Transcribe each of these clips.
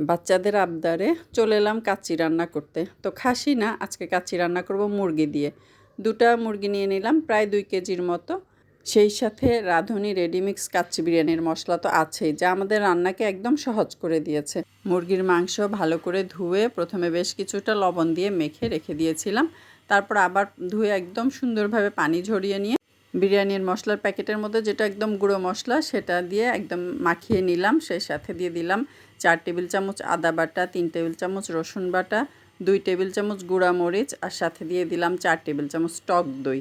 বাচ্চাদের আবদারে চলে এলাম কাচ্চি রান্না করতে। তো খাসি না, আজকে কাচ্চি রান্না করব মুরগি দিয়ে। দুটা মুরগি নিয়ে নিলাম, প্রায় 2 কেজির মতো। সেই সাথে রাঁধুনি রেডিমিক্স কাচ্চি বিরিয়ানির মশলা তো আছেই, যা আমাদের রান্নাকে একদম সহজ করে দিয়েছে। মুরগির মাংস ভালো করে ধুয়ে প্রথমে বেশ কিছুটা লবণ দিয়ে মেখে রেখে দিয়েছিলাম। তারপর আবার ধুয়ে একদম সুন্দরভাবে পানি ঝরিয়ে নিয়ে বিরিয়ানির মশলার প্যাকেটের মধ্যে যেটা একদম গুঁড়ো মশলা, সেটা দিয়ে একদম মাখিয়ে নিলাম। সেই সাথে দিয়ে দিলাম 4 টেবিল চামচ আদা বাটা, 3 টেবিল চামচ রসুন বাটা, 2 টেবিল চামচ গুঁড়া মরিচ, আর সাথে দিয়ে দিলাম 4 টেবিল চামচ টক দই,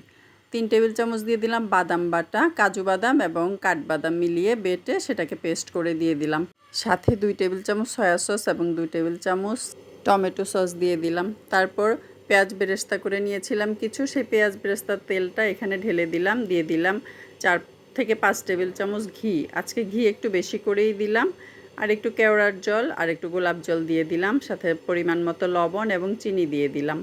3 টেবিল চামচ দিয়ে দিলাম বাদাম বাটা, কাজু বাদাম এবং কাঠবাদাম মিলিয়ে বেটে সেটাকে পেস্ট করে দিয়ে দিলাম। সাথে 2 টেবিল চামচ সয়া সস এবং 2 টেবিল চামচ টমেটো সস দিয়ে দিলাম। তারপর পেঁয়াজ বেরেস্তা করে নিয়েছিলাম কিছু, সেই পেঁয়াজ বেরেস্তার তেলটা এখানে ঢেলে দিলাম। দিয়ে দিলাম 4 থেকে 5 টেবিল চামচ ঘি। আজকে ঘি একটু বেশি করেই দিলাম। আর একটু কেওড়ার জল আর একটু গোলাপ জল দিয়ে দিলাম। সাথে পরিমাণ মতো লবণ এবং চিনি দিয়ে দিলাম।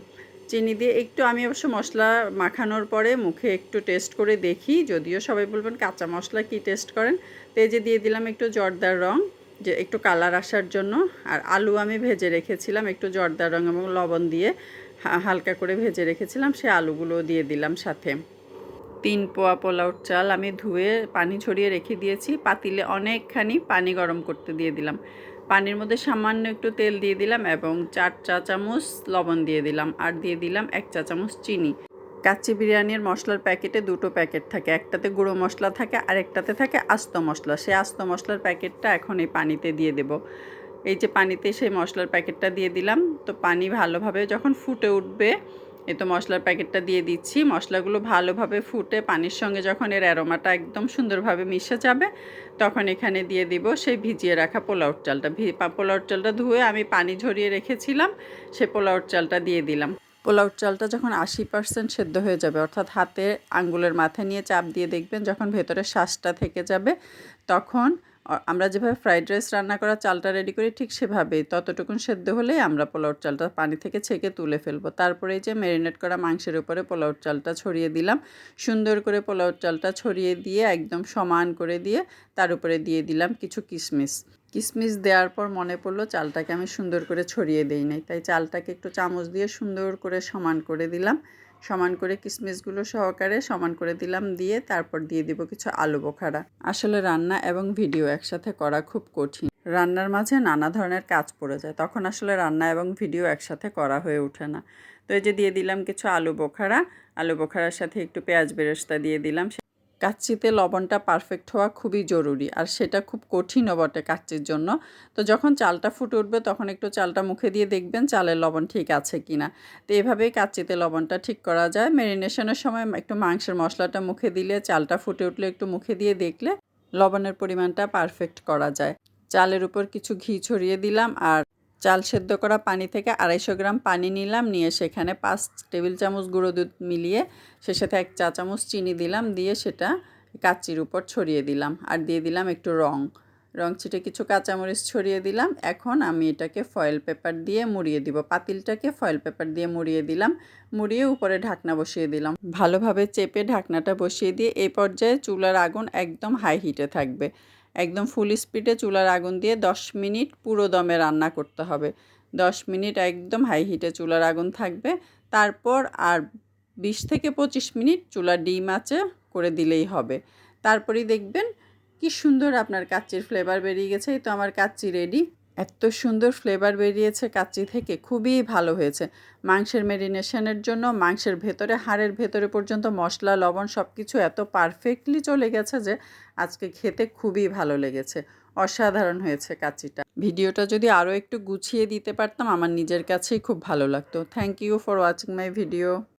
চিনি দিয়ে একটু, আমি অবশ্য মশলা মাখানোর পরে মুখে একটু টেস্ট করে দেখি, যদিও সবাই বলবেন কাঁচা মশলা কি টেস্ট করেন। তো এই যে দিয়ে দিলাম একটু জর্দার রং, যে একটু কালার আসার জন্য। আর আলু আমি ভেজে রেখেছিলাম একটু জর্দার রং এবং লবণ দিয়ে হালকা করে ভেজে রেখেছিলাম, সে আলুগুলো দিয়ে দিলাম। সাথে 3 পোয়া পোলাও চাল আমি ধুয়ে পানি ছড়িয়ে রেখে দিয়েছি। পাতিলে অনেকখানি পানি গরম করতে দিয়ে দিলাম। পানির মধ্যে সামান্য একটু তেল দিয়ে দিলাম এবং 4 চা চামচ লবণ দিয়ে দিলাম। আর দিয়ে দিলাম 1 চা চামচ চিনি। কাচ্চি বিরিয়ানির মশলার প্যাকেটে 2টো প্যাকেট থাকে, একটাতে গুঁড়ো মশলা থাকে আর একটাতে থাকে আস্ত মশলা। সেই আস্ত মশলার প্যাকেটটা এখন এই পানিতে দিয়ে দেব। এই যে পানিতে সেই মশলার প্যাকেটটা দিয়ে দিলাম। তো পানি ভালোভাবে যখন ফুটে উঠবে, এই তো মশলার প্যাকেটটা দিয়ে দিচ্ছি। মশলাগুলো ভালোভাবে ফুটে পানির সঙ্গে যখন এর অ্যারোমাটা একদম সুন্দরভাবে মিশে যাবে, তখন এখানে দিয়ে দিব সেই ভিজিয়ে রাখা পোলাওর চালটা। পোলাওর চালটা ধুয়ে আমি পানি ঝরিয়ে রেখেছিলাম, সে পোলাওর চালটা দিয়ে দিলাম। পোলাওর চালটা যখন 80% সেদ্ধ হয়ে যাবে, অর্থাৎ হাতে আঙ্গুলের মাথায় নিয়ে চাপ দিয়ে দেখবেন যখন ভেতরে শ্বাসটা থেকে যাবে, তখন আমরা যেভাবে ফ্রাইড রাইস রান্না করা চালটা রেডি করি ঠিক সেভাবেই ততটুকুন সেদ্ধ হলেই আমরা পোলাওর চালটা পানি থেকে ছেঁকে তুলে ফেলবো। তারপরে এই যে ম্যারিনেট করা মাংসের উপরে পোলাওর চালটা ছড়িয়ে দিলাম। সুন্দর করে পোলাওর চালটা ছড়িয়ে দিয়ে একদম সমান করে দিয়ে তার উপরে দিয়ে দিলাম কিছু কিশমিশ। কিশমিশ দেওয়ার পর মনে পড়লো চালটাকে আমি সুন্দর করে ছড়িয়ে দেই নাই, তাই চালটাকে একটু চামচ দিয়ে সুন্দর করে সমান করে দিলাম। সমান করে কিশমিশগুলো সহকারে সমান করে দিলাম, দিয়ে তারপর দিয়ে দিব কিছু আলু বোখারা। আসলে রান্না এবং ভিডিও একসাথে করা খুব কঠিন। রান্নার মাঝে নানা ধরনের কাজ পড়ে যায়, তখন আসলে রান্না এবং ভিডিও একসাথে করা হয়ে ওঠে না। তো এই যে দিয়ে দিলাম কিছু আলু বোখারা। আলু বোখারার সাথে একটু পেঁয়াজ বেরেস্তা দিয়ে দিলাম। কাচ্চিতে লবণটা পারফেক্ট হওয়া খুবই জরুরি, আর সেটা খুব কঠিনও বটে কাচ্চির জন্য। তো যখন চালটা ফুটে উঠবে তখন একটু চালটা মুখে দিয়ে দেখবেন চালের লবণ ঠিক আছে কিনা। তো এভাবেই কাচ্চিতে লবণটা ঠিক করা যায়। ম্যারিনেশনের সময় একটু মাংসের মশলাটা মুখে দিলে, চালটা ফুটে উঠলে একটু মুখে দিয়ে দেখলে লবণের পরিমাণটা পারফেক্ট করা যায়। চালের উপর কিছু ঘি ছড়িয়ে দিলাম, আর চাল সেদ্ধ করা পানি থেকে 250 গ্রাম পানি নিলাম, নিয়ে সেখানে 5 টেবিল চামচ গুঁড়ো দুধ মিলিয়ে সে সাথে 1 চা চামচ চিনি দিলাম, দিয়ে সেটা কাচ্চির উপর ছড়িয়ে দিলাম। আর দিয়ে দিলাম একটু রং ছিটে কিছু কাঁচামরিচ ছড়িয়ে দিলাম। এখন আমি এটাকে ফয়েল পেপার দিয়ে মুড়িয়ে দিব। পাতিলটাকে ফয়েল পেপার দিয়ে মুড়িয়ে দিলাম, মুড়িয়ে উপরে ঢাকনা বসিয়ে দিলাম। ভালোভাবে চেপে ঢাকনাটা বসিয়ে দিয়ে এই পর্যায়ে চুলার আগুন একদম হাই হিটে থাকবে। একদম ফুল স্পিডে চুলার আগুন দিয়ে 10 মিনিট পুরো দমে রান্না করতে হবে। 10 মিনিট একদম হাই হিটে চুলার আগুন থাকবে। তারপর আর 20 থেকে 25 মিনিট চুলার ডিম আঁচে করে দিলেই হবে। তারপরেই দেখবেন কি সুন্দর আপনার কাচ্চির ফ্লেভার বেরিয়ে গেছে। এই তো আমার কাচ্চি রেডি। এত সুন্দর ফ্লেভার বেরিয়েছে কাচ্চি থেকে, খুবই ভালো হয়েছে। মাংসের ম্যারিনেশনের জন্য মাংসের ভেতরে, হাড়ের ভেতরে পর্যন্ত মশলা লবণ সব কিছু এত পারফেক্টলি চলে গেছে যে আজকে খেতে খুবই ভালো লেগেছে। অসাধারণ হয়েছে কাচ্চিটা। ভিডিওটা যদি আরও একটু গুছিয়ে দিতে পারতাম আমার নিজের কাছেই খুব ভালো লাগতো। Thank you for watching my video.